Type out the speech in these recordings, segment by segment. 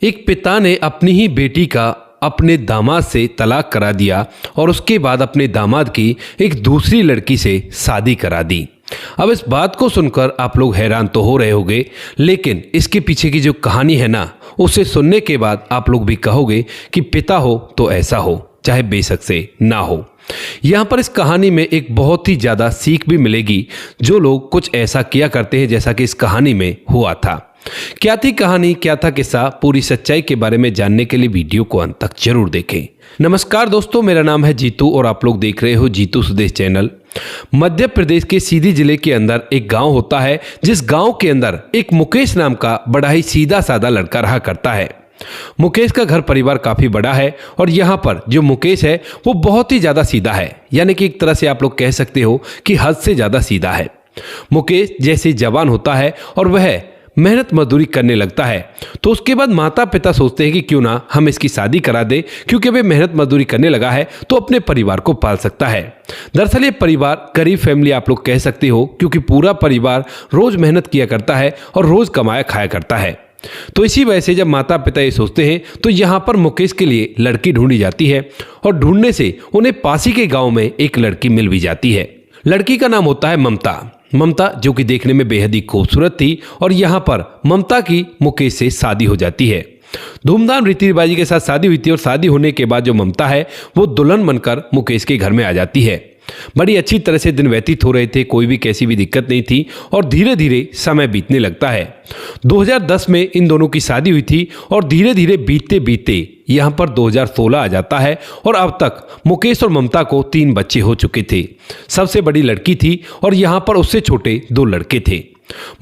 एक पिता ने अपनी ही बेटी का अपने दामाद से तलाक करा दिया और उसके बाद अपने दामाद की एक दूसरी लड़की से शादी करा दी। अब इस बात को सुनकर आप लोग हैरान तो हो रहे होंगे, लेकिन इसके पीछे की जो कहानी है ना, उसे सुनने के बाद आप लोग भी कहोगे कि पिता हो तो ऐसा हो, चाहे बेशक से ना हो। यहाँ पर इस कहानी में एक बहुत ही ज़्यादा सीख भी मिलेगी जो लोग कुछ ऐसा किया करते हैं जैसा कि इस कहानी में हुआ था। क्या थी कहानी, क्या था किस्सा, पूरी सच्चाई के बारे में जानने के लिए वीडियो को अंत तक जरूर देखें। नमस्कार दोस्तों, मेरा नाम है जीतू और आप लोग देख रहे हो जीतू स्वदेश चैनल। मध्य प्रदेश के सीधी जिले के अंदर एक गांव होता है, जिस गांव के अंदर एक मुकेश नाम का बड़ा ही सीधा साधा लड़का रहा करता है। मुकेश का घर परिवार काफी बड़ा है और यहाँ पर जो मुकेश है वो बहुत ही ज्यादा सीधा है, यानी कि एक तरह से आप लोग कह सकते हो कि हद से ज्यादा सीधा है। मुकेश जैसे जवान होता है और वह मेहनत मजदूरी करने लगता है, तो उसके बाद माता पिता सोचते हैं कि क्यों ना हम इसकी शादी करा दे, क्योंकि वे मेहनत मजदूरी करने लगा है तो अपने परिवार को पाल सकता है। दरअसल ये परिवार गरीब फैमिली आप लोग कह सकते हो, क्योंकि पूरा परिवार रोज मेहनत किया करता है और रोज कमाया खाया करता है। तो इसी वजह से जब माता पिता ये सोचते हैं तो यहाँ पर मुकेश के लिए लड़की ढूंढी जाती है और ढूंढने से उन्हें पास ही के गाँव में एक लड़की मिल भी जाती है। लड़की का नाम होता है ममता, जो कि देखने में बेहद ही खूबसूरत थी और यहाँ पर ममता की मुकेश से शादी हो जाती है। धूमधाम रीति रिवाजी के साथ शादी हुई थी और शादी होने के बाद जो ममता है वो दुल्हन बनकर मुकेश के घर में आ जाती है। बड़ी अच्छी तरह से दिन व्यतीत हो रहे थे, कोई भी कैसी भी दिक्कत नहीं थी और धीरे धीरे समय बीतने लगता है। 2010 में इन दोनों की शादी हुई थी और धीरे धीरे बीतते बीतते यहाँ पर 2016 आ जाता है और अब तक मुकेश और ममता को 3 बच्चे हो चुके थे। सबसे बड़ी लड़की थी और यहाँ पर उससे छोटे 2 लड़के थे।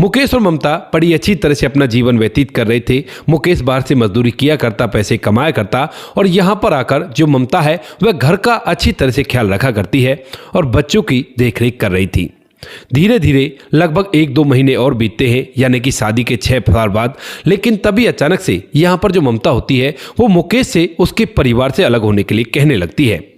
मुकेश और ममता बड़ी अच्छी तरह से अपना जीवन व्यतीत कर रहे थे। मुकेश बाहर से मजदूरी किया करता, पैसे कमाया करता और यहाँ पर आकर जो ममता है वह घर का अच्छी तरह से ख्याल रखा करती है और बच्चों की देखरेख कर रही थी। धीरे धीरे लगभग 1-2 महीने और बीतते हैं, यानी कि शादी के 6 साल बाद। लेकिन तभी अचानक से यहाँ पर जो ममता होती है वो मुकेश से उसके परिवार से अलग होने के लिए कहने लगती है।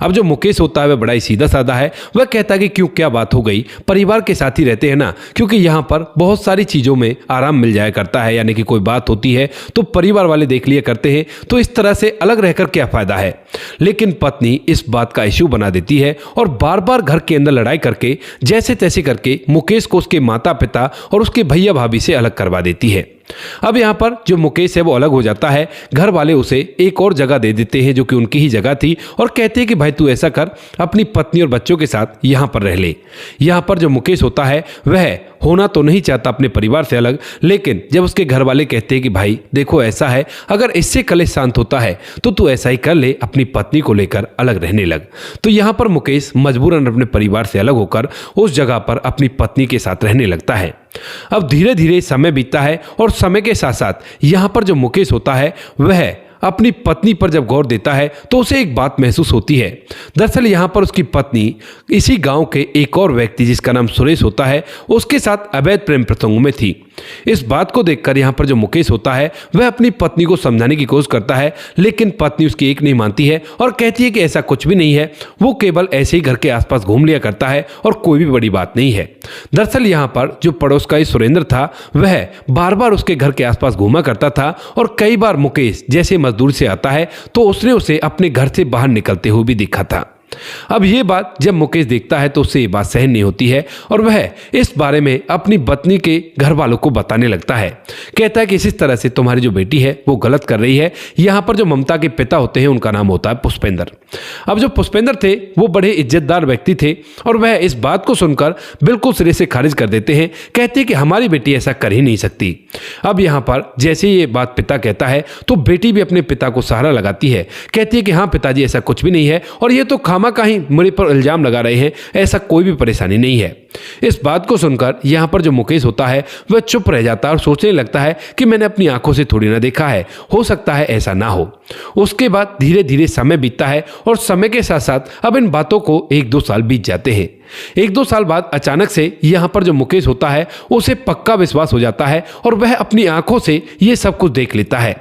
अब जो मुकेश होता है वह बड़ा ही सीधा साधा है। वह कहता है कि क्यों, क्या बात हो गई, परिवार के साथ ही रहते हैं ना, क्योंकि यहाँ पर बहुत सारी चीज़ों में आराम मिल जाया करता है, यानी कि कोई बात होती है तो परिवार वाले देख लिया करते हैं, तो इस तरह से अलग रहकर क्या फ़ायदा है। लेकिन पत्नी इस बात का इश्यू बना देती है और बार बार घर के अंदर लड़ाई करके जैसे तैसे करके मुकेश को उसके माता पिता और उसके भैया भाभी से अलग करवा देती है। अब यहाँ पर जो मुकेश है वो अलग हो जाता है। घर वाले उसे एक और जगह दे देते हैं जो कि उनकी ही जगह थी और कहते हैं कि भाई तू ऐसा कर, अपनी पत्नी और बच्चों के साथ यहाँ पर रह ले। यहाँ पर जो मुकेश होता है वह होना तो नहीं चाहता अपने परिवार से अलग, लेकिन जब उसके घर वाले कहते हैं कि भाई देखो ऐसा है, अगर इससे कलेश शांत होता है तो तू ऐसा ही कर ले, अपनी पत्नी को लेकर अलग रहने लग। तो यहाँ पर मुकेश मजबूरन अपने परिवार से अलग होकर उस जगह पर अपनी पत्नी के साथ रहने लगता है। अब धीरे धीरे समय बीतता है और समय के साथ साथ यहाँ पर जो मुकेश होता है वह अपनी पत्नी पर जब गौर देता है तो उसे एक बात महसूस होती है। दरअसल यहाँ पर उसकी पत्नी इसी गांव के एक और व्यक्ति जिसका नाम सुरेश होता है उसके साथ अवैध प्रेम प्रसंग में थी। इस बात को देखकर यहाँ पर जो मुकेश होता है वह अपनी पत्नी को समझाने की कोशिश करता है, लेकिन पत्नी उसकी एक नहीं मानती है और कहती है कि ऐसा कुछ भी नहीं है, वो केवल ऐसे ही घर के आसपास घूम लिया करता है और कोई भी बड़ी बात नहीं है। दरअसल यहाँ पर जो पड़ोस का ही सुरेंद्र था वह बार बार उसके घर के आसपास घूमा करता था और कई बार मुकेश जैसे मजदूर से आता है तो उसने उसे अपने घर से बाहर निकलते हुए भी देखा था। अब ये बात जब मुकेश देखता है तो उसे ये बात सहन नहीं होती है और वह इस बारे में अपनी पत्नी के घर वालों को बताने लगता है। कहता है कि इस तरह से तुम्हारी जो बेटी है वो गलत कर रही है। यहाँ पर जो ममता के पिता होते हैं उनका नाम होता है पुष्पेंद्र। अब जो पुष्पेंद्र थे वो बड़े इज्जतदार व्यक्ति थे और वह इस बात को सुनकर बिल्कुल सिरे से खारिज कर देते हैं। कहते हैं कि हमारी बेटी ऐसा कर ही नहीं सकती। अब यहाँ पर जैसे ये बात पिता कहता है तो बेटी भी अपने पिता को सहारा लगाती है। कहती है कि हाँ पिताजी ऐसा कुछ भी नहीं है और ये तो का ही मेरे पर इल्जाम लगा रहे हैं, ऐसा कोई भी परेशानी नहीं है। इस बात को सुनकर यहाँ पर जो मुकेश होता है वह चुप रह जाता है और सोचने लगता है कि मैंने अपनी आंखों से थोड़ी ना देखा है, हो सकता है ऐसा ना हो। उसके बाद धीरे धीरे समय बीतता है और समय के साथ साथ अब इन बातों को 1-2 साल बीत जाते हैं। 1-2 साल बाद अचानक से यहाँ पर जो मुकेश होता है उसे पक्का विश्वास हो जाता है और वह अपनी आंखों से ये सब कुछ देख लेता है।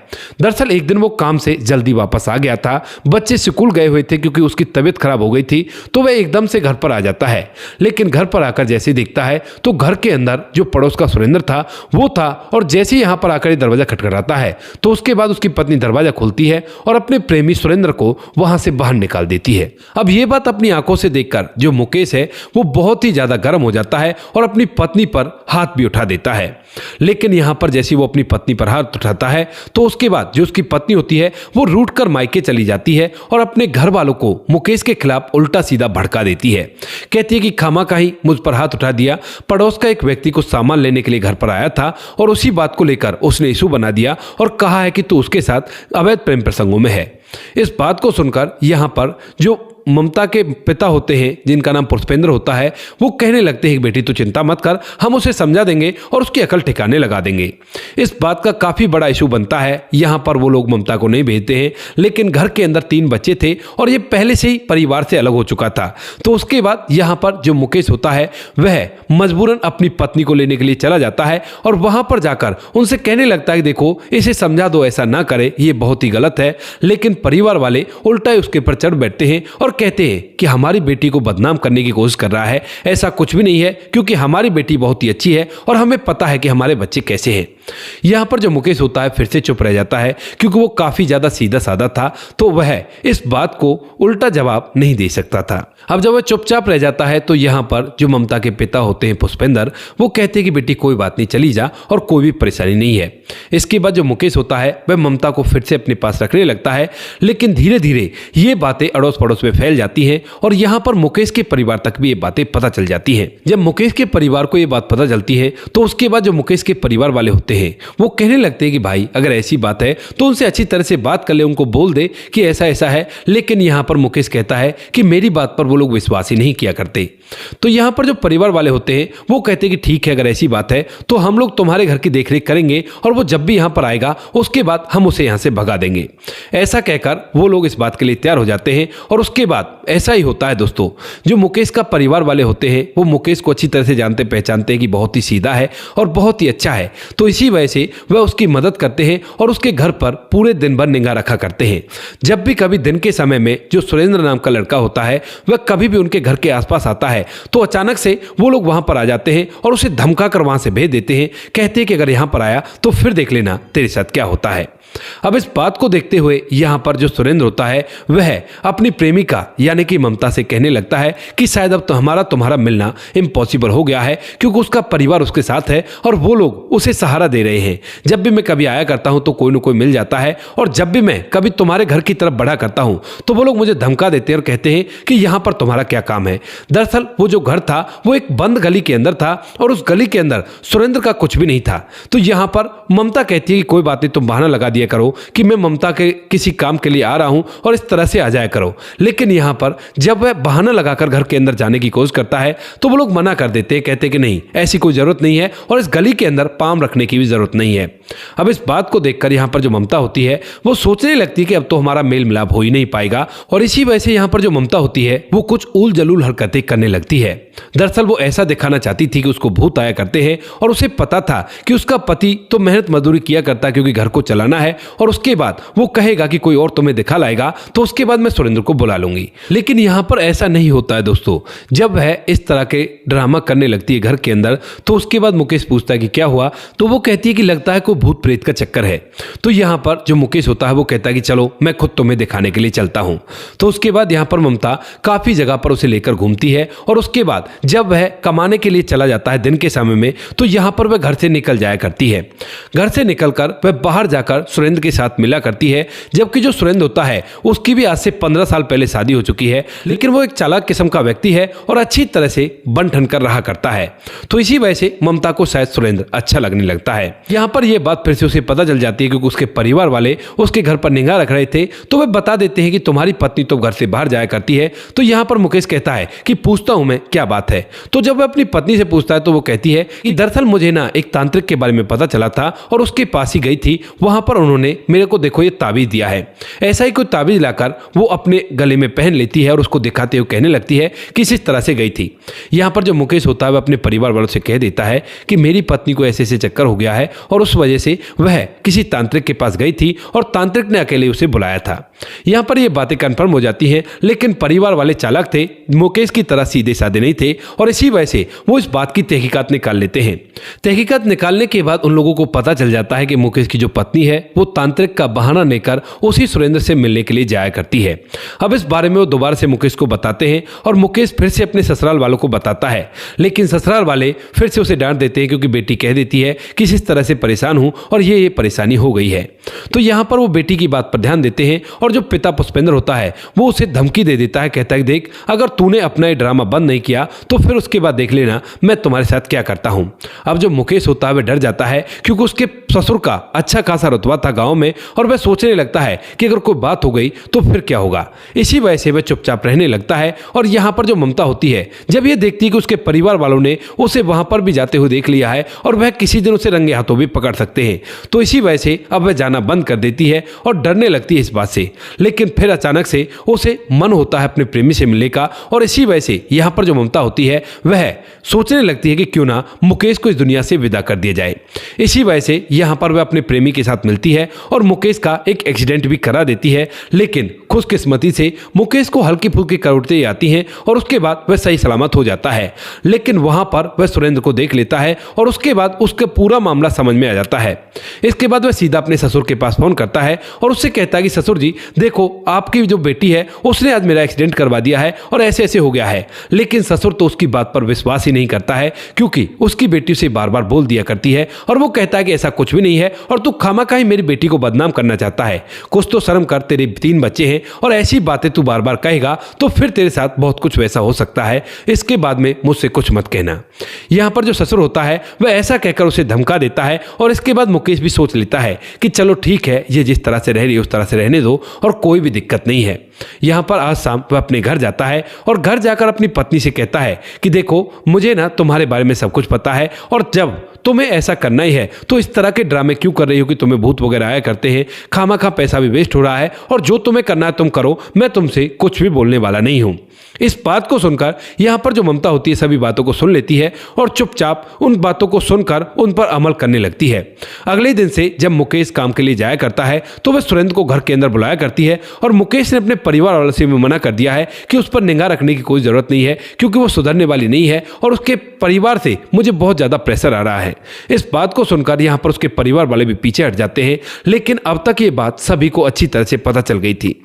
दरअसल एक दिन वो काम से जल्दी वापस आ गया था, बच्चे स्कूल गए हुए थे क्योंकि उसकी तबीयत खराब हो गई थी, तो वह एकदम से घर पर आ जाता है। लेकिन घर पर आकर जैसे देखता है तो घर के अंदर जो पड़ोस का सुरेंद्र था वो था, और जैसे ही यहाँ पर आकर दरवाजा खटखटाता है तो उसके बाद उसकी पत्नी दरवाजा खोलती है और अपने प्रेमी सुरेंद्र को वहां से बाहर निकाल देती है। अब ये बात अपनी आंखों से देखकर जो मुकेश है वो बहुत ही ज्यादा गर्म हो जाता है और अपनी पत्नी पर हाथ भी उठा देता है। लेकिन यहां पर जैसे वो अपनी पत्नी पर हाथ उठाता है तो उसके बाद जो उसकी पत्नी होती है वो रूठ कर मायके चली जाती है और अपने घर वालों को मुकेश के खिलाफ उल्टा सीधा भड़का देती है। कहती है कि खामा ही मुझ पर हाथ उठा दिया, पड़ोस का एक व्यक्ति को सामान लेने के लिए घर पर आया था और उसी बात को लेकर उसने इशू बना दिया और कहा है कि तू उसके साथ अवैध प्रेम प्रसंगों में है। इस बात को सुनकर यहां पर जो ममता के पिता होते हैं जिनका नाम पुष्पेंद्र होता है वो कहने लगते हैं कि बेटी तू चिंता मत कर, हम उसे समझा देंगे और उसकी अकल ठिकाने लगा देंगे। इस बात का काफी बड़ा इशू बनता है। यहाँ पर वो लोग ममता को नहीं भेजते हैं, लेकिन घर के अंदर 3 बच्चे थे और ये पहले से ही परिवार से अलग हो चुका था। तो उसके बाद यहाँ पर जो मुकेश होता है वह मजबूरन अपनी पत्नी को लेने के लिए चला जाता है और वहां पर जाकर उनसे कहने लगता है कि देखो इसे समझा दो, ऐसा ना करे, ये बहुत ही गलत है। लेकिन परिवार वाले उल्टा उसके ऊपर चढ़ बैठते हैं और कहते हैं कि हमारी बेटी को बदनाम करने की कोशिश कर रहा है, ऐसा कुछ भी नहीं है क्योंकि हमारी बेटी बहुत ही अच्छी है और हमें पता है कि हमारे बच्चे कैसे हैं। यहां पर जो मुकेश होता है फिर से चुप रह जाता है क्योंकि वो काफी ज्यादा सीधा साधा था, तो वह इस बात को उल्टा जवाब नहीं दे सकता था। अब जब वह चुपचाप रह जाता है तो यहां पर जो ममता के पिता होते हैं पुष्पेंद्र, वो कहते हैं कि बेटी कोई बात नहीं, चली जा और कोई भी परेशानी नहीं है। इसके बाद जो मुकेश होता है वह ममता को फिर से अपने पास रखने लगता है, लेकिन धीरे धीरे ये बातें अड़ोस पड़ोस में फैल जाती हैं और यहां पर मुकेश के परिवार तक भी ये बातें पता चल जाती हैं। जब मुकेश के परिवार को ये बात पता चलती है तो उसके बाद जो मुकेश के परिवार वाले होते हैं वो कहने लगते हैं कि भाई अगर ऐसी बात है तो उनसे अच्छी तरह से बात कर ले, उनको बोल दे कि ऐसा ऐसा है। लेकिन यहां पर मुकेश कहता है कि मेरी बात पर वो लोग विश्वास ही नहीं किया करते। तो यहां पर जो परिवार वाले होते हैं वो कहते हैं कि ठीक है, अगर ऐसी बात है तो हम लोग तुम्हारे घर की देखरेख करेंगे और वो जब भी यहां पर आएगा उसके बाद हम उसे यहां से भगा देंगे। ऐसा कहकर वो लोग इस बात के लिए तैयार हो जाते हैं और उसके बाद ऐसा ही होता है दोस्तों। जो मुकेश का परिवार वाले होते हैं वो मुकेश को अच्छी तरह से जानते पहचानते हैं कि बहुत ही सीधा है और बहुत ही अच्छा है, तो इसी वजह से वह उसकी मदद करते हैं और उसके घर पर पूरे दिन भर निगाह रखा करते हैं। जब भी कभी दिन के समय में जो सुरेंद्र नाम का लड़का होता है वह कभी भी उनके घर के आसपास आता है तो अचानक से वो लोग वहां पर आ जाते हैं और उसे धमका कर वहां से भेज देते हैं। कहते हैं कि अगर यहां पर आया तो फिर देख लेना तेरे साथ क्या होता है। अब इस बात को देखते हुए यहां पर जो सुरेंद्र होता है वह अपनी प्रेमिका यानी कि ममता से कहने लगता है कि शायद अब तो तुम्हारा मिलना इम्पॉसिबल हो गया है, क्योंकि उसका परिवार उसके साथ है और वो लोग उसे सहारा दे रहे हैं। जब भी मैं कभी आया करता हूं तो कोई ना कोई मिल जाता है, और जब भी मैं कभी तुम्हारे घर की तरफ बढ़ा करता हूं तो वो लोग मुझे धमका देते हैं और कहते हैं कि यहां पर तुम्हारा क्या काम है। दरअसल वो जो घर था वो एक बंद गली के अंदर था और उस गली के अंदर सुरेंद्र का कुछ भी नहीं था। तो यहां पर ममता कहती है कि कोई बात नहीं, तुम बहाना लगा दिया करो कि मैं ममता के किसी काम के लिए आ रहा हूं और इस तरह से आ जाया करो। लेकिन यहां पर जब वह बहाना लगाकर घर के अंदर जाने की कोशिश करता है तो वो लोग मना कर देते हैं, कहते हैं कि नहीं, ऐसी कोई जरूरत नहीं है और इस गली के अंदर पाम रखने की भी जरूरत नहीं है। अब इस बात को देखकर यहां पर जो ममता होती है वो सोचने लगती है कि अब तो हमारा मेल मिलाप हो ही नहीं पाएगा, और इसी वजह से यहां पर जो ममता होती है वो कुछ उल जलूल हरकतें करने लगती है। दरअसल वो ऐसा दिखाना चाहती थी कि उसको भूत आया करते हैं और उसे पता था कि उसका पति तो मेहनत मजदूरी किया करता है क्योंकि घर को चलाना है, और उसके बाद वो कहेगा कि कोई और तुम्हें दिखा लाएगा तो उसके बाद मैं सुरेंद्र को बुला लूंगी। लेकिन यहां पर ऐसा नहीं होता है दोस्तों। जब वह इस तरह के ड्रामा करने लगती है घर के अंदर तो उसके बाद मुकेश पूछता है कि क्या हुआ, तो वो कहती है कि लगता है कोई भूत प्रेत का चक्कर है। तो यहां पर जो मुकेश होता है वो कहता है कि चलो मैं खुद तुम्हें दिखाने के लिए चलता हूं। तो उसके बाद यहां पर ममता काफी जगह पर उसे लेकर घूमती है, और उसके बाद जब वह कमाने के लिए चला जाता है दिन के समय में तो यहां पर वह घर से निकल जाया करती है। घर से निकलकर वह बाहर जाकर सुरेंद्र के साथ मिला करती है, जबकि जो सुरेंद्र होता है उसकी भी आज से 15 साल पहले शादी हो चुकी चुकी है, लेकिन वो एक चालाक किस्म का व्यक्ति है और अच्छी तरह से बन ठन कर रहा करता है। तो इसी वजह से ममता को शायद सुरेंद्र अच्छा लगने लगता है। यहाँ पर यह बात फिर से उसे पता चल जाती है क्योंकि उसके परिवार वाले उसके घर पर निगाह रख रहे थे, तो वे बता देते हैं कि तुम्हारी पत्नी तो घर से बाहर जाया करती है। तो यहाँ पर मुकेश कहता है कि पूछता हूं मैं, क्या बात है। तो जब वह अपनी पत्नी से पूछता है तो वो कहती है कि दरअसल मुझे ना एक तांत्रिक के बारे में पता चला था और उसके पास ही गई थी, वहां पर उन्होंने मेरे को देखो ये ताबीज दिया है। ऐसा ही कोई ताबीज लाकर वो अपने गले में पहन लेती है और उसको दिखाते हुए कहने लगती है कि इस तरह से गई थी। यहाँ पर जो मुकेश होता है वह अपने परिवार वालों से कह देता है कि मेरी पत्नी को ऐसे ऐसे चक्कर हो गया है और उस वजह से वह किसी तांत्रिक के पास गई थी और तांत्रिक ने अकेले उसे बुलाया था। यहाँ पर ये बातें कंफर्म हो जाती हैं, लेकिन परिवार वाले चालाक थे, मुकेश की तरह सीधे साधे नहीं थे और इसी वजह से वो इस बात की तहकीकात निकाल लेते हैं। तहकीकात निकालने के बाद उन लोगों को पता चल जाता है कि मुकेश की जो पत्नी है वो तांत्रिक का बहाना लेकर उसी सुरेंद्र से मिलने के लिए जाया करती है। अब इस बारे में वो दोबारा से मुकेश को बताते हैं और मुकेश फिर से अपने ससुराल वालों को बताता है, लेकिन ससुराल वाले फिर से उसे डांट देते हैं क्योंकि बेटी कह देती है कि इस तरह से परेशान हूं और ये परेशानी हो गई है। तो यहाँ पर वो बेटी की बात पर ध्यान देते हैं और जो पिता पुष्पेंद्र होता है वो उसे धमकी दे देता है, कहता है देख अगर तूने अपना ये ड्रामा बंद नहीं किया तो फिर उसके बाद देख लेना मैं तुम्हारे साथ क्या करता हूं। अब जो मुकेश होता है वह डर जाता है क्योंकि उसके ससुर का अच्छा खासा रुतबा था गांव में और वह सोचने लगता है कि अगर कोई बात हो गई तो फिर क्या होगा। इसी वजह से वह चुपचाप रहने लगता है। और यहाँ पर जो ममता होती है जब ये देखती है कि उसके परिवार वालों ने उसे वहां पर भी जाते हुए देख लिया है और वह किसी दिन उसे रंगे हाथों भी पकड़ सकते हैं, तो इसी वजह से अब वह जाना बंद कर देती है और डरने लगती है इस बात से। लेकिन फिर अचानक से उसे मन होता है अपने प्रेमी से मिलने का और इसी वजह से यहाँ पर जो ममता होती है वह सोचने लगती है कि क्यों ना मुकेश को इस दुनिया से विदा कर दिया जाए। इसी वजह से यहाँ पर वह अपने प्रेमी के साथ मिलती है और मुकेश का एक एक्सीडेंट भी करा देती है, लेकिन खुशकिस्मती से मुकेश को हल्की फुल्की करवटें आती हैं और उसके बाद वह सही सलामत हो जाता है। लेकिन वहां पर वह सुरेंद्र को देख लेता है और उसके बाद उसका पूरा मामला समझ में आ जाता है। इसके बाद वह सीधा अपने ससुर के पास फोन करता है और उससे कहता है कि ससुर जी देखो आपकी जो बेटी है उसने आज मेरा एक्सीडेंट करवा दिया है और ऐसे ऐसे हो गया है। लेकिन ससुर तो उसकी बात पर विश्वास ही नहीं करता है क्योंकि उसकी बेटी उसे बार बार बोल दिया करती है और वो कहता है कि ऐसा कुछ भी नहीं है और तू खामखा मेरी बेटी को बदनाम करना चाहता है। कुछ तो शर्म कर, तेरे 3 बच्चे हैं और ऐसी बातें तू बार बार कहेगा तो फिर तेरे साथ बहुत कुछ वैसा हो सकता है, इसके बाद में मुझसे कुछ मत कहना। यहाँ पर जो ससुर होता है वह ऐसा कहकर उसे धमका देता है और इसके बाद मुकेश भी सोच लेता है कि चलो ठीक है, ये जिस तरह से रह रही है उस तरह से रहने दो और कोई भी दिक्कत नहीं है। यहाँ पर आज शाम वह अपने घर जाता है और घर जाकर अपनी पत्नी से कहता है कि देखो मुझे ना तुम्हारे बारे में सब कुछ पता है और जब तुम्हें ऐसा करना ही है तो इस तरह के ड्रामे क्यों कर रही हो कि तुम्हें भूत वगैरह आया करते हैं, खामखा पैसा भी वेस्ट हो रहा है और जो तुम्हें करना है तुम करो, मैं तुमसे कुछ भी बोलने वाला नहीं हूं। इस बात को सुनकर यहाँ पर जो ममता होती है सभी बातों को सुन लेती है और चुपचाप उन बातों को सुनकर उन पर अमल करने लगती है। अगले दिन से जब मुकेश काम के लिए जाया करता है तो वह सुरेंद्र को घर के अंदर बुलाया करती है और मुकेश ने अपने परिवार वालों से भी मना कर दिया है कि उस पर निगाह रखने की कोई जरूरत नहीं है क्योंकि वो सुधरने वाली नहीं है और उसके परिवार से मुझे बहुत ज्यादा प्रेशर आ रहा है। इस बात को सुनकर यहाँ पर उसके परिवार वाले भी पीछे हट जाते हैं, लेकिन अब तक ये बात सभी को अच्छी तरह से पता चल गई थी।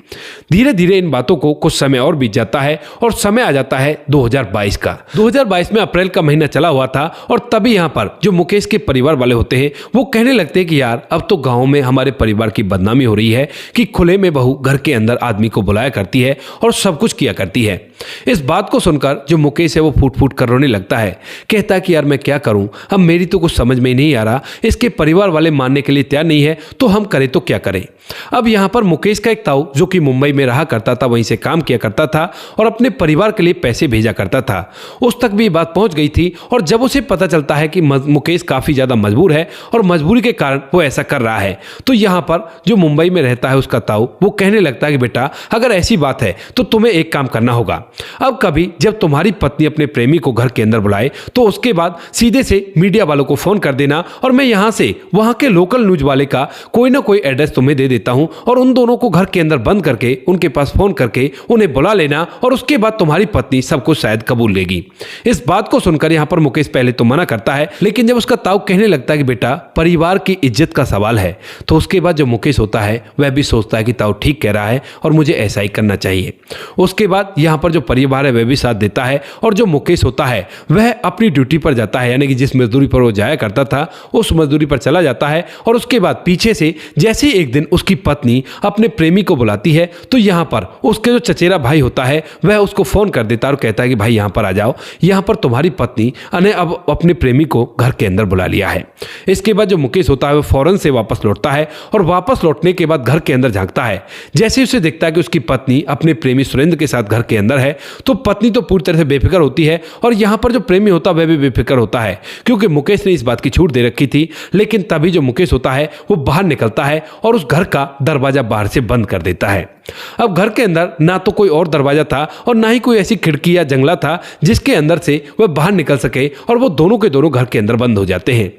धीरे धीरे इन बातों को कुछ समय और बीत जाता है और समय आ जाता है 2022 का। 2022 में अप्रैल का महीना चला हुआ था और तभी यहाँ पर जो मुकेश के परिवार वाले होते हैं वो कहने लगते हैं कि यार अब तो गांव में हमारे परिवार की बदनामी हो रही है कि खुले में बहू घर के अंदर आदमी को बुलाया करती है और सब कुछ किया करती है। इस बात को सुनकर जो मुकेश है वो फूट फूट कर रोने लगता है, कहता है कि यार मैं क्या करूं, अब मेरी तो कुछ समझ में ही नहीं आ रहा, इसके परिवार वाले मानने के लिए तैयार नहीं है तो हम करें तो क्या करें। अब यहाँ पर मुकेश का एक ताऊ जो कि मुंबई में रहा करता था, वहीं से काम किया करता था और अपने परिवार के लिए पैसे भेजा करता था, उस तक भी बात पहुंच गई थी। और जब उसे पता चलता है कि मुकेश काफी ज्यादा मजबूर है और मजबूरी के कारण वो ऐसा कर रहा है, तो यहाँ पर जो मुंबई में रहता है उसका ताऊ वो कहने लगता है कि बेटा अगर ऐसी बात है तो तुम्हें एक काम करना होगा। अब कभी जब तुम्हारी पत्नी अपने प्रेमी को घर के अंदर बुलाए तो उसके बाद सीधे से मीडिया वालों को फोन कर देना और मैं यहाँ से वहां के लोकल न्यूज वाले का कोई ना कोई एड्रेस तुम्हें दे देता हूं और उन दोनों को घर के अंदर बंद करके उनके पास फोन करके उन्हें बुला लेना और उसके बाद तुम्हारी पत्नी सब कुछ शायद कबूल लेगी। इस बात को सुनकर यहाँ पर मुकेश पहले तो मना करता है, लेकिन जब उसका ताऊ कहने लगता है कि बेटा परिवार की इज्जत का सवाल है, तो उसके बाद जो मुकेश होता है वह भी सोचता है कि ताऊ ठीक कह रहा है और मुझे ऐसा ही करना चाहिए। उसके बाद यहाँ पर जो परिवार है वह भी साथ देता है और जो मुकेश होता है वह अपनी ड्यूटी पर जाता है, यानी कि जिस मजदूरी पर वो जाया करता था उस मजदूरी पर चला जाता है। और उसके बाद पीछे से जैसे ही एक दिन उसकी पत्नी अपने प्रेमी को बुलाती है तो यहाँ पर उसके जो चचेरा भाई होता है वह उसको फोन कर देता है और कहता है कि भाई यहाँ पर आ जाओ, यहाँ पर तुम्हारी पत्नी ने अब अपने प्रेमी को घर के अंदर बुला लिया है। इसके बाद जो मुकेश होता है वह फौरन से वापस लौटता है और वापस लौटने के बाद घर के अंदर झांकता है। जैसे उसे देखता है कि उसकी पत्नी अपने प्रेमी सुरेंद्र के साथ घर के अंदर है तो पत्नी तो पूरी तरह से बेफिक्र होती है और यहाँ पर जो प्रेमी होता है वह भी बेफिक्र होता है क्योंकि मुकेश ने इस बात की छूट दे रखी थी। लेकिन तभी जो मुकेश होता है वो बाहर निकलता है और उस घर का दरवाजा बाहर से बंद कर देता है। अब घर के अंदर ना तो कोई और दरवाजा था और ना ही कोई ऐसी खिड़की या जंगला था जिसके अंदर से वह बाहर निकल सके और वो दोनों के दोनों घर के अंदर बंद हो जाते हैं।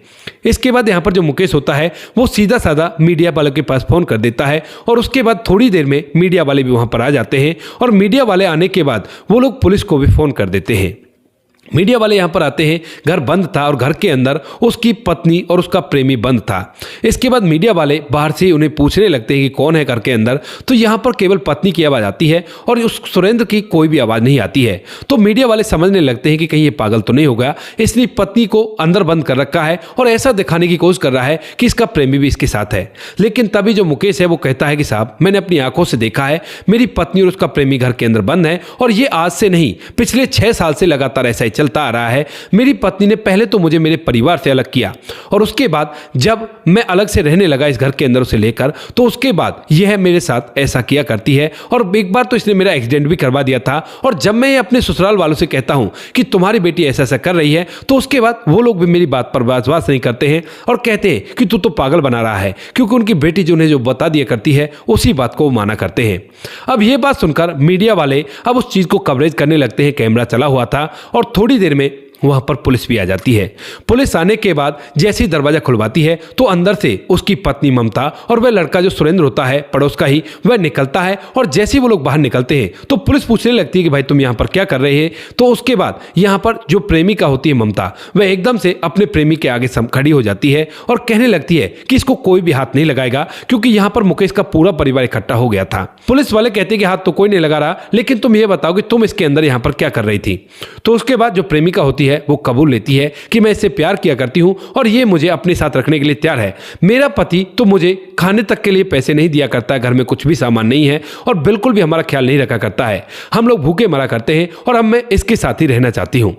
इसके बाद यहाँ पर जो मुकेश होता है वो सीधा साधा मीडिया वालों के पास फोन कर देता है और उसके बाद थोड़ी देर में मीडिया वाले भी वहां पर आ जाते हैं और मीडिया वाले आने के बाद वो लोग पुलिस को भी फोन कर देते हैं। मीडिया वाले यहाँ पर आते हैं, घर बंद था और घर के अंदर उसकी पत्नी और उसका प्रेमी बंद था। इसके बाद मीडिया वाले बाहर से उन्हें पूछने लगते हैं कि कौन है घर के अंदर, तो यहाँ पर केवल पत्नी की आवाज़ आती है और उस सुरेंद्र की कोई भी आवाज़ नहीं आती है। तो मीडिया वाले समझने लगते हैं कि कहीं ये पागल तो नहीं हो गया, इसने पत्नी को अंदर बंद कर रखा है और ऐसा दिखाने की कोशिश कर रहा है कि इसका प्रेमी भी इसके साथ है। लेकिन तभी जो मुकेश है वो कहता है कि साहब मैंने अपनी आंखों से देखा है, मेरी पत्नी और उसका प्रेमी घर के अंदर बंद है और ये आज से नहीं पिछले 6 साल से लगातार ऐसा ही चलता आ रहा है। मेरी पत्नी ने पहले तो मुझे मेरे परिवार से अलग किया और उसके बाद जब मैं अलग से रहने लगा इस घर के अंदर उसे लेकर, तो उसके बाद यह मेरे साथ ऐसा किया करती है और एक बार तो इसने मेरा एक्सीडेंट भी करवा दिया था। और जब मैं अपने ससुराल वालों से कहता हूं कि तुम्हारी बेटी ऐसा ऐसा कर रही है तो उसके बाद वो लोग भी मेरी बात पर विश्वास नहीं करते हैं और कहते हैं कि तू तो पागल बना रहा है, क्योंकि उनकी बेटी जो उन्हें जो बता दिया करती है उसी बात को माना करते हैं। अब ये बात सुनकर मीडिया वाले अब उस चीज को कवरेज करने लगते हैं। कैमरा चला हुआ था और थोड़ी देर में वहां पर पुलिस भी आ जाती है। पुलिस आने के बाद जैसे ही दरवाजा खुलवाती है तो अंदर से उसकी पत्नी ममता और वह लड़का जो सुरेंद्र होता है पड़ोस का ही, वह निकलता है। और जैसे ही वो लोग बाहर निकलते हैं तो पुलिस पूछने लगती है कि भाई तुम यहाँ पर क्या कर रहे हैं। तो उसके बाद यहाँ पर जो प्रेमिका होती है ममता, वह एकदम से अपने प्रेमी के आगे खड़ी हो जाती है और कहने लगती है कि इसको कोई भी हाथ नहीं लगाएगा, क्योंकि यहाँ पर मुकेश का पूरा परिवार इकट्ठा हो गया था। पुलिस वाले कहते हैं कि हाथ तो कोई नहीं लगा रहा, लेकिन तुम ये बताओ कि तुम इसके अंदर यहाँ पर क्या कर रही थी। तो उसके बाद जो प्रेमिका होती है वो कबूल लेती है कि मैं इससे प्यार किया करती हूं और ये मुझे अपने साथ रखने के लिए तैयार है। मेरा पति तो मुझे खाने तक के लिए पैसे नहीं दिया करता है, घर में कुछ भी सामान नहीं है और बिल्कुल भी हमारा ख्याल नहीं रखा करता है। हम लोग भूखे मरा करते हैं और अब मैं इसके साथ ही रहना चाहती हूं।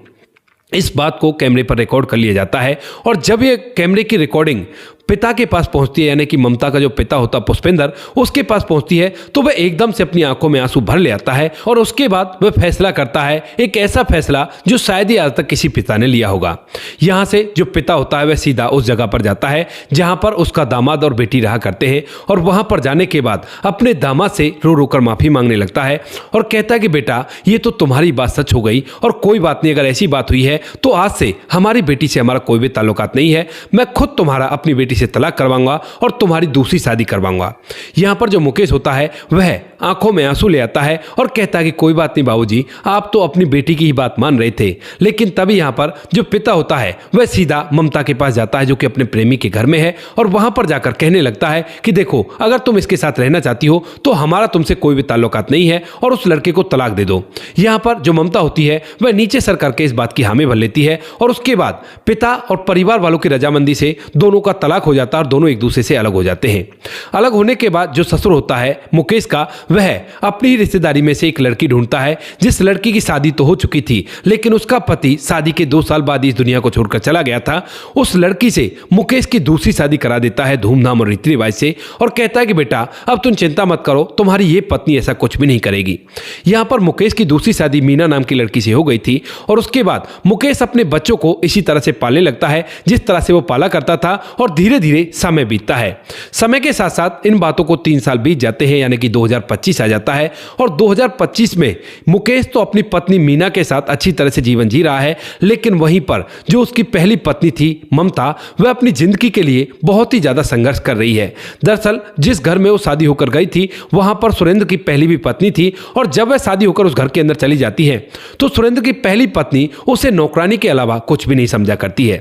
इस बात को कैमरे पर रिकॉर्ड कर लिया जाता है और जब ये कैमरे की रिकॉर्डिंग पिता के पास पहुंचती है, यानी कि ममता का जो पिता होता पुष्पेंद्र, उसके पास पहुंचती है तो वह एकदम से अपनी आंखों में आंसू भर ले आता है और उसके बाद वह फैसला करता है, एक ऐसा फैसला जो शायद ही आज तक किसी पिता ने लिया होगा। यहां से जो पिता होता है वह सीधा उस जगह पर जाता है जहां पर उसका दामाद और बेटी रहा करते हैं और वहां पर जाने के बाद अपने दामाद से रो रो कर माफी मांगने लगता है और कहता है कि बेटा ये तो तुम्हारी बात सच हो गई और कोई बात नहीं, अगर ऐसी बात हुई है तो आज से हमारी बेटी से हमारा कोई भी ताल्लुकात नहीं है, मैं खुद तुम्हारा अपनी बेटी से तलाक करवाऊंगा और तुम्हारी दूसरी शादी करवाऊंगा। यहां पर जो मुकेश होता है वह आंखों में आंसू ले आता है और कहता है कि कोई बात नहीं बाबूजी, आप तो अपनी बेटी की ही बात मान रहे थे। लेकिन तभी यहां पर जो पिता होता है वह सीधा ममता के पास जाता है जो कि अपने प्रेमी के घर में है और वहां पर जाकर कहने लगता है कि देखो, अगर तुम इसके साथ रहना चाहती हो तो हमारा तुमसे कोई भी ताल्लुकात नहीं है और उस लड़के को तलाक दे दो। यहां पर जो ममता होती है वह नीचे सर करके इस बात की हामी भर लेती है और उसके बाद पिता और परिवार वालों की रजामंदी से दोनों का तलाक हो जाता है और दोनों एक दूसरे से अलग हो जाते हैं। अलग होने के बाद जो ससुर होता है मुकेश का, वह अपनी रिश्तेदारी में से एक लड़की ढूंढता है जिस लड़की की शादी तो हो चुकी थी, लेकिन उसका पति शादी के 2 साल बाद इस दुनिया को छोड़कर चला गया था। उस लड़की से मुकेश की दूसरी शादी करा देता है धूमधाम और रीति रिवाज से और कहता है कि बेटा अब तुम चिंता मत करो, तुम्हारी ये पत्नी ऐसा कुछ भी नहीं करेगी। यहां पर मुकेश की दूसरी शादी मीना नाम की लड़की से हो गई थी और उसके बाद मुकेश अपने बच्चों को इसी तरह से पालने लगता है जिस तरह से वो पाला करता था और धीरे धीरे समय बीतता है। समय के साथ साथ इन बातों को 3 साल बीत जाते हैं, यानी कि 2025 आ जाता है और 2025 में मुकेश तो अपनी पत्नी मीना के साथ अच्छी तरह से जीवन जी रहा है, लेकिन वहीं पर जो उसकी पहली पत्नी थी ममता, वह अपनी जिंदगी के लिए बहुत ही ज्यादा संघर्ष कर रही है। दरअसल जिस घर में वो शादी होकर गई थी वहां पर सुरेंद्र की पहली भी पत्नी थी और जब वह शादी होकर उस घर के अंदर चली जाती है तो सुरेंद्र की पहली पत्नी उसे नौकरानी के अलावा कुछ भी नहीं समझा करती है।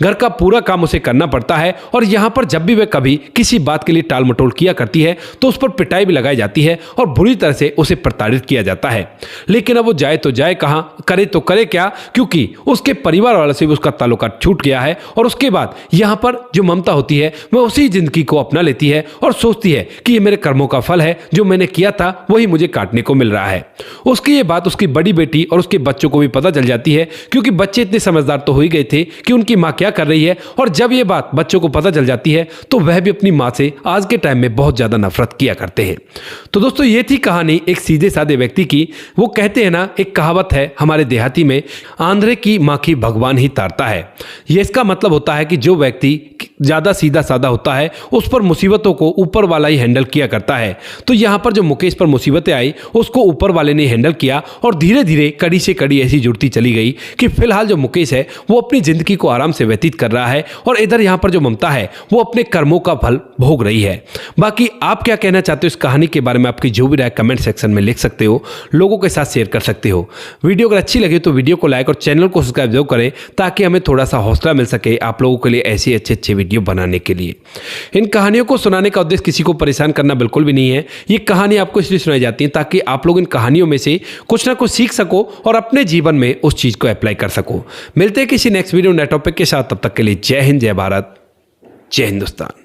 घर का पूरा काम उसे करना पड़ता है और यहां पर जब भी वह कभी किसी बात के लिए टाल मटोल किया करती है तो उस पर पिटाई भी लगाई जाती है और बुरी तरह से उसे प्रताड़ित किया जाता है। लेकिन अब वो जाए तो जाए कहाँ, करे तो करे क्या, क्योंकि उसके परिवार वालों से भी उसका ताल्लुकात छूट गया है। और उसके बाद यहाँ पर जो ममता होती है वह उसी जिंदगी को अपना लेती है और सोचती है कि ये मेरे कर्मों का फल है, जो मैंने किया था वही मुझे काटने को मिल रहा है। उसकी ये बात उसकी बड़ी बेटी और उसके बच्चों को भी पता चल जाती है, क्योंकि बच्चे इतने समझदार तो हो ही गए थे कि उनकी माँ क्या कर रही है। और जब ये बात बच्चों को पता चल जाती है तो वह भी अपनी माँ से आज के टाइम में बहुत ज्यादा नफरत किया करते हैं। तो दोस्तों ये थी कहानी एक सीधे साधे व्यक्ति की। वो कहते हैं ना, एक कहावत है हमारे देहाती में, आंध्रे की माखी भगवान ही तारता है। ये इसका मतलब होता है कि जो व्यक्ति ज्यादा सीधा साधा होता है उस पर मुसीबतों को ऊपर वाला ही हैंडल किया करता है। तो यहाँ पर जो मुकेश पर मुसीबतें आई उसको ऊपर वाले ने हैंडल किया और धीरे धीरे कड़ी से कड़ी ऐसी जुड़ती चली गई कि फिलहाल जो मुकेश है वो अपनी जिंदगी को आराम से व्यतीत कर रहा है और इधर यहाँ पर जो ममता है वो अपने कर्मों का फल भोग रही है। बाकी आप क्या कहना चाहते हो इस कहानी के बारे में, आपकी जो भी राय कमेंट सेक्शन में लिख सकते हो, लोगों के साथ शेयर कर सकते हो। वीडियो अगर अच्छी लगे तो वीडियो को लाइक और चैनल को सब्सक्राइब जरूर करें, ताकि हमें थोड़ा सा हौसला मिल सके आप लोगों के लिए ऐसे अच्छे वीडियो बनाने के लिए। इन कहानियों को सुनाने का उद्देश्य किसी को परेशान करना बिल्कुल भी नहीं है। ये कहानी आपको इसलिए सुनाई जाती है ताकि आप लोग इन कहानियों में से कुछ ना कुछ सीख सको और अपने जीवन में उस चीज को अप्लाई कर सको। मिलते हैं किसी नेक्स्ट वीडियो नए टॉपिक के साथ, तब तक के लिए जय हिंद, जय भारत, जय हिंदुस्तान।